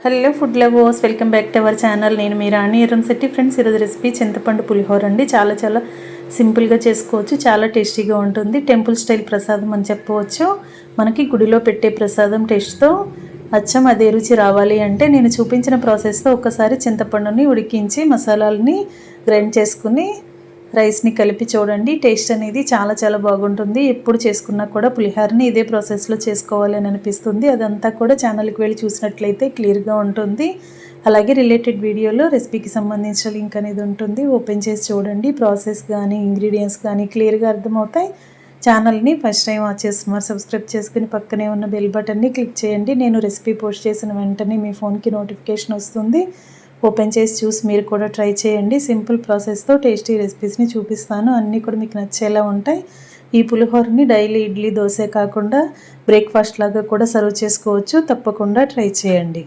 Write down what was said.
Hello food lovers, welcome back to our channel. నేను మీ రాణి Erramsetti. Friends, ఈరోజు recipe చింతపండు పులిహోర అండి. చాలా సింపుల్గా చేసుకోవచ్చు, చాలా టేస్టీగా ఉంటుంది. టెంపుల్ స్టైల్ ప్రసాదం అని చెప్పవచ్చు. మనకి గుడిలో పెట్టే ప్రసాదం టేస్ట్తో అచ్చం అదే రుచి రావాలి అంటే నేను చూపించిన ప్రాసెస్తో ఒకసారి చింతపండుని ఉడికించి మసాలాలని గ్రైండ్ చేసుకుని రైస్ని కలిపి చూడండి. టేస్ట్ అనేది చాలా బాగుంటుంది. ఎప్పుడు చేసుకున్నా కూడా పులిహోరని ఇదే ప్రాసెస్లో చేసుకోవాలి అని అనిపిస్తుంది. అదంతా కూడా ఛానల్కి వెళ్ళి చూసినట్లయితే క్లియర్గా ఉంటుంది. అలాగే రిలేటెడ్ వీడియోలో రెసిపీకి సంబంధించిన లింక్ అనేది ఉంటుంది. ఓపెన్ చేసి చూడండి. ప్రాసెస్ కానీ ఇంగ్రీడియంట్స్ కానీ క్లియర్గా అర్థమవుతాయి. ఛానల్ని ఫస్ట్ టైం వాచ్ చేస్తున్నారు, సబ్స్క్రైబ్ చేసుకుని పక్కనే ఉన్న బెల్ బటన్ని క్లిక్ చేయండి. నేను రెసిపీ పోస్ట్ చేసిన వెంటనే మీ ఫోన్కి నోటిఫికేషన్ వస్తుంది. ఓపెన్ చేసి చూసి మీరు కూడా ట్రై చేయండి. సింపుల్ ప్రాసెస్తో టేస్టీ రెసిపీస్ని చూపిస్తాను. అన్నీ కూడా మీకు నచ్చేలా ఉంటాయి. ఈ పులిహోరని డైలీ ఇడ్లీ, దోశ కాకుండా బ్రేక్ఫాస్ట్ లాగా కూడా సర్వ్ చేసుకోవచ్చు. తప్పకుండా ట్రై చేయండి.